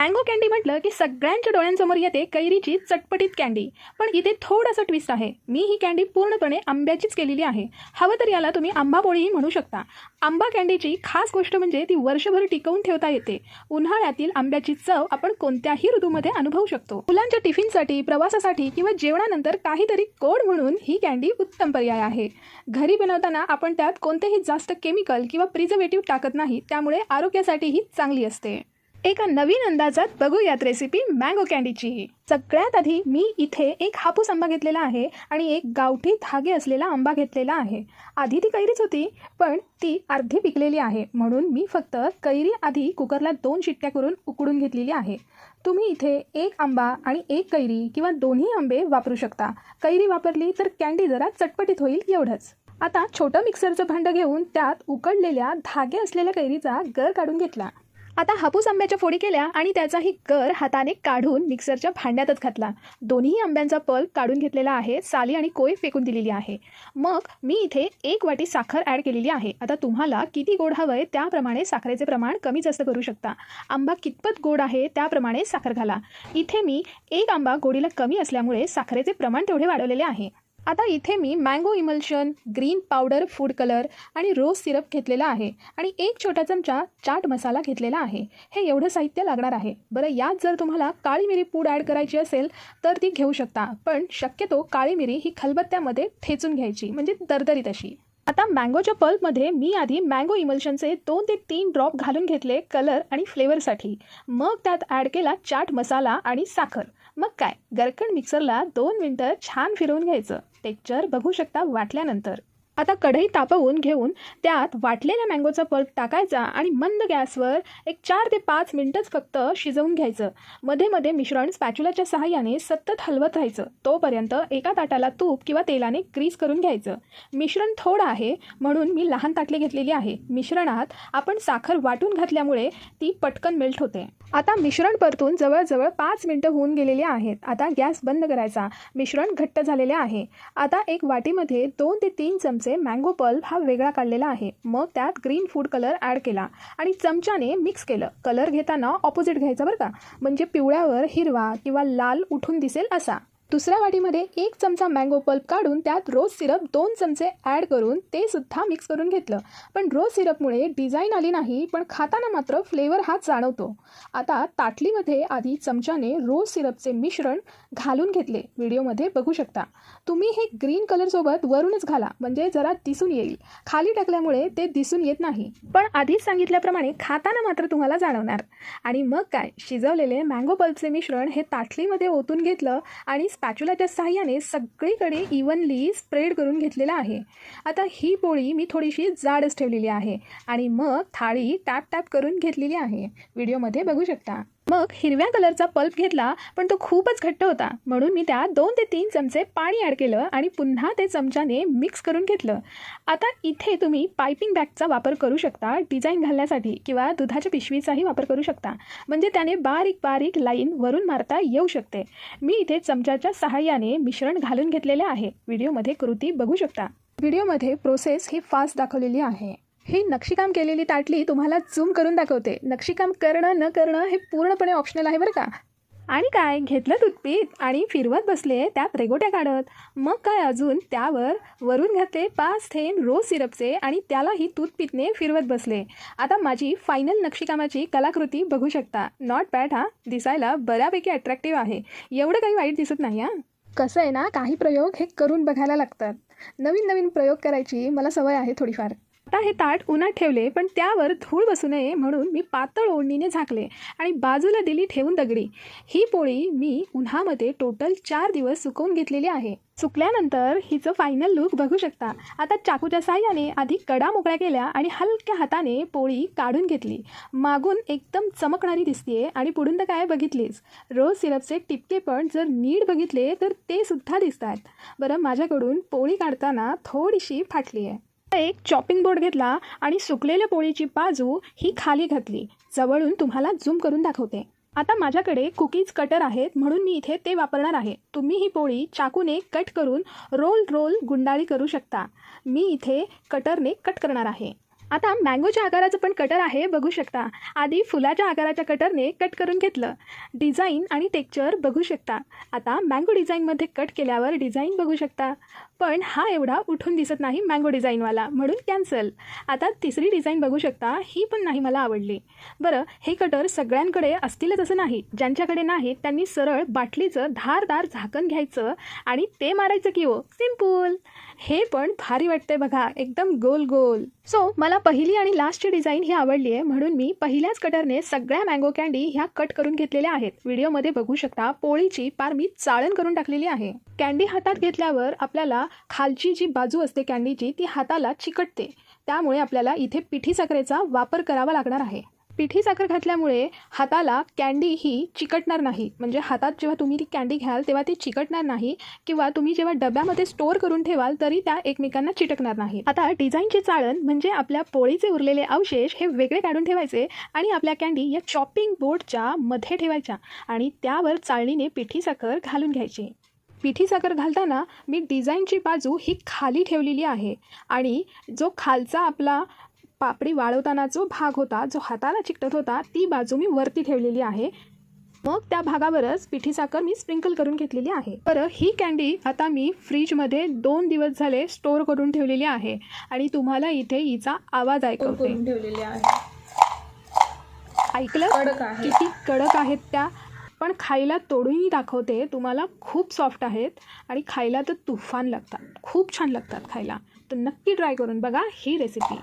Mango candy म्हटलं की सगळ्यांच्या डोळ्यांसमोर येते कैरीची चटपटीत कँडी. पण इथे थोडासा ट्विस्ट आहे. मी ही कँडी पूर्णपणे आंब्याचीच केलेली आहे. हवं तर याला तुम्ही आंबा पोळीही म्हणू शकता. आंबा कँडीची खास गोष्ट म्हणजे ती वर्षभर टिकवून ठेवता येते. उन्हाळ्यातील आंब्याची चव आपण कोणत्याही ऋतूमध्ये अनुभवू शकतो. मुलांच्या टिफिनसाठी, प्रवासासाठी किंवा जेवणानंतर काहीतरी गोड म्हणून ही कँडी उत्तम पर्याय आहे. घरी बनवताना आपण त्यात कोणतेही जास्त केमिकल किंवा प्रिझर्वेटिव्ह टाकत नाही, त्यामुळे आरोग्यासाठीही चांगली असते. एका नवीन अंदाजात बघूयात रेसिपी मँगो कँडीची. सगळ्यात आधी मी इथे एक हापूस आंबा घेतलेला आहे आणि एक गावठी धागे असलेला आंबा घेतलेला आहे. आधी ती कैरीच होती, पण ती अर्धी पिकलेली आहे, म्हणून मी फक्त कैरी आधी कुकरला 2 शिट्ट्या करून उकडून घेतलेली आहे. तुम्ही इथे एक आंबा आणि एक कैरी किंवा दोन्ही आंबे वापरू शकता. कैरी वापरली तर कँडी जरा चटपटीत होईल एवढंच. आता छोटं मिक्सरचं भांडं घेऊन त्यात उकडलेल्या धागे असलेल्या कैरीचा गर काढून घेतला. आता हापूस आंब्याच्या फोडी केल्या आणि त्याचाही गर हाताने काढून मिक्सरच्या भांड्यातच घातला. दोन्ही आंब्यांचा पल्प काढून घेतलेला आहे, साली आणि कोय फेकून दिलेली आहे. मग मी इथे 1 वाटी साखर ॲड केलेली आहे. आता तुम्हाला किती गोड हवं आहे त्याप्रमाणे साखरेचे प्रमाण कमी जास्त करू शकता. आंबा कितपत गोड आहे त्याप्रमाणे साखर घाला. इथे मी एक आंबा गोडीला कमी असल्यामुळे साखरेचे प्रमाण तेवढे वाढवलेले आहे. आता इथे मी mango emulsion, green powder food colour आणि रोज सिरप घेतलेला आहे आणि 1 छोटा चमचा चाट मसाला घेतलेला आहे. हे एवढं साहित्य लागणार आहे. बरं, यात जर तुम्हाला काळी मिरी पूड ॲड करायची असेल तर ती घेऊ शकता, पण शक्यतो काळी मिरी ही खलबत्त्यामध्ये ठेचून घ्यायची, म्हणजे दरदरीत अशी. आता मँगोच्या पल्पमध्ये मी आधी मँगो इमल्शनचे 2 ते 3 ड्रॉप घालून घेतले कलर आणि फ्लेवरसाठी. मग त्यात ॲड केला चाट मसाला आणि साखर. मग काय, गरकण मिक्सरला 2 मिनटं छान फिरवून घ्यायचं. टेक्स्चर बघू शकता वाटल्यानंतर. आता कढई तापवून घेऊन त्यात वाटलेल्या मँगोचा पल्प टाकायचा आणि मंद गॅसवर एक 4 ते 5 मिनिटच फक्त शिजवून घ्यायचं. मध्ये मध्ये मिश्रण स्पॅच्युलाच्या सहाय्याने सतत हलवत राहायचं, तोपर्यंत एका ताटाला तूप किंवा तेलाने ग्रीस करून घ्यायचं. मिश्रण थोडं आहे म्हणून मी लहान ताटली घेतलेली आहे. मिश्रणात आपण साखर वाटून घातल्यामुळे ती पटकन मेल्ट होते. आता मिश्रण परतून जवळजवळ 5 मिनिटं होऊन गेलेली आहेत. आता गॅस बंद करायचा. मिश्रण घट्ट झालेले आहे. आता एक वाटीमध्ये 2 ते 3 चमचे मँगो पल्प हा वेगळा काढलेला आहे. मग त्यात ग्रीन फूड कलर ॲड केला आणि चमच्याने मिक्स केलं. कलर घेताना ऑपोजिट घ्यायचा बरं का, म्हणजे पिवळ्यावर हिरवा किंवा लाल उठून दिसेल असा. दुसऱ्या वाटीमध्ये 1 चमचा मँगो पल्प काढून त्यात रोज सिरप 2 चमचे ॲड करून ते सुद्धा मिक्स करून घेतलं. पण रोज सिरपमुळे डिझाईन आली नाही, पण खाताना मात्र फ्लेवर हा जाणवतो. आता ताटलीमध्ये आधी चमच्याने रोज सिरपचे मिश्रण घालून घेतले. व्हिडिओमध्ये बघू शकता. तुम्ही हे ग्रीन कलरसोबत वरूनच घाला, म्हणजे जरा दिसून येईल. खाली टाकल्यामुळे ते दिसून येत नाही, पण आधीच सांगितल्याप्रमाणे खाताना मात्र तुम्हाला जाणवणार. आणि मग काय, शिजवलेले मँगो पल्पचे मिश्रण हे ताटलीमध्ये ओतून घेतलं आणि स्पॅच्युलाच्या सहाय्याने सगळीकडे इव्हनली स्प्रेड करून घेतलेला आहे. आता ही पोळी मी थोडीशी जाडच ठेवलेली आहे आणि मग थाळी टॅप टॅप करून घेतलेली आहे. व्हिडिओमध्ये बघू शकता. मग हिरव्या कलरचा पल्प घेतला, पण तो खूपच घट्ट होता, म्हणून मी त्यात 2 ते 3 चमचे पाणी ॲड केलं आणि पुन्हा ते चमच्याने मिक्स करून घेतलं. आता इथे तुम्ही पायपिंग बॅगचा वापर करू शकता, डिझाईन घालण्यासाठी, किंवा दुधाच्या पिशवीचाही वापर करू शकता, म्हणजे त्याने बारीक बारीक लाईन वरून मारता येऊ शकते. मी इथे चमच्याच्या सहाय्याने मिश्रण घालून घेतलेले आहे. व्हिडिओमध्ये कृती बघू शकता. व्हिडिओमध्ये प्रोसेस ही फास्ट दाखवलेली आहे. ही नक्षीकाम केलेली ताटली तुम्हाला झूम करून दाखवते. नक्षीकाम करणं न करणं हे पूर्णपणे ऑप्शनल आहे बरं का. आणि काय, घेतलं टूथपीक आणि फिरवत बसले त्यात रेगोट्या काढत. मग काय, अजून त्यावर वरून घातले 5 थेंब रोज सिरपचे आणि त्यालाही टूथपीकने फिरवत बसले. आता माझी फायनल नक्षीकामाची कलाकृती बघू शकता. नॉट बॅड हा, दिसायला बऱ्यापैकी अट्रॅक्टिव्ह आहे. एवढं काही वाईट दिसत नाही हां. कसं आहे ना, काही प्रयोग हे करून बघायला लागतात. नवीन नवीन प्रयोग करायची मला सवय आहे थोडीफार. आता हे ताट उन्हात ठेवले, पण त्यावर धूळ बसू नये म्हणून मी पातळ ओढणीने झाकले आणि बाजूला दिली ठेवून दगडी. ही पोळी मी उन्हामध्ये टोटल 4 दिवस सुकवून घेतलेली आहे. सुकल्यानंतर हिचं फायनल लुक बघू शकता. आता चाकूच्या साहाय्याने आधी कडा मोकळ्या केल्या आणि हलक्या हाताने पोळी काढून घेतली. मागून एकदम चमकणारी दिसतीये आणि पुढून तर काय बघितलीच. रोज सिरपचे टिपके पण जर नीट बघितले तर ते सुद्धा दिसतात. बरं, माझ्याकडून पोळी काढताना थोडीशी फाटली आहे. एक चॉपिंग बोर्ड घेतला आणि सुकलेल्या पोळीची बाजू ही खाली घातली. जवळून तुम्हाला झूम करून दाखवते. आता माझ्याकडे कुकीज कटर आहेत, म्हणून मी इथे ते वापरणार आहे. तुम्ही ही पोळी चाकूने कट करून रोल गुंडाळी करू शकता. मी इथे कटरने कट करणार आहे. आता मँगोच्या आकाराचं पण कटर आहे, बघू शकता. आधी फुलाच्या आकाराच्या कटरने कट करून घेतलं. डिझाईन आणि टेक्स्चर बघू शकता. आता मँगो डिझाईनमध्ये कट केल्यावर डिझाईन बघू शकता. पण हा एवढा उठून दिसत नाही मँगो डिझाईनवाला, म्हणून कॅन्सल. आता तिसरी डिझाईन बघू शकता, ही पण नाही मला आवडली. बरं, हे कटर सगळ्यांकडे असतीलच असं नाही. ज्यांच्याकडे नाही त्यांनी सरळ बाटलीचं धारदार झाकण घ्यायचं आणि ते मारायचं की हो, सिम्पल. हे पण भारी वाटते बघा, एकदम गोल गोल. सो मला पहिली आणि लास्टची डिझाईन ही आवडली आहे, म्हणून मी पहिल्याच कटरने सगळ्या मँगो कँडी ह्या कट करून घेतलेल्या आहेत. व्हिडिओमध्ये बघू शकता, पोळीची पार मी चाळण करून टाकलेली आहे. कँडी हातात घेतल्यावर आपल्याला खालची जी बाजू असते कँडीची ती हाताला चिकटते. त्यामुळे आपल्याला इथे पिठी साखरेचा वापर करावा लागणार आहे. पिठी साखर घातल्यामुळे हाताला कँडी ही चिकटणार नाही. म्हणजे हातात जेव्हा तुम्ही ती कँडी घ्याल तेव्हा ती चिकटणार नाही, किंवा तुम्ही जेव्हा डब्यामध्ये स्टोअर करून ठेवाल तरी त्या एकमेकांना चिटकणार नाही. आता डिझाईनची चाळण म्हणजे आपल्या पोळीचे उरलेले अवशेष हे वेगळे काढून ठेवायचे आणि आपल्या कँडी या चॉपिंग बोर्डच्या मध्ये ठेवायच्या आणि त्यावर चाळणीने पिठी साखर घालून घ्यायची. पिठी साखर घालताना मी डिझाईनची बाजू ही खाली ठेवलेली आहे आणि जो खालचा आपला पापडी वाळवताना जो भाग होता, जो हाताला चिकटत होता, ती बाजू मी वरती ठेवलेली आहे. मग त्या भागावरच पिठी साखर मी स्प्रिंकल करून घेतलेली आहे. बरं, ही कँडी आता मी फ्रीजमध्ये 2 दिवस झाले स्टोअर करून ठेवलेली आहे आणि तुम्हाला इथे हिचा आवाज ऐकवते. ऐकलं किती कडक आहेत त्या, पण खायला तोडूनही दाखवते तुम्हाला. खूप सॉफ्ट आहेत आणि खायला तर तुफान लागतात, खूप छान लागतात खायला. तर नक्की ट्राय करून बघा ही रेसिपी.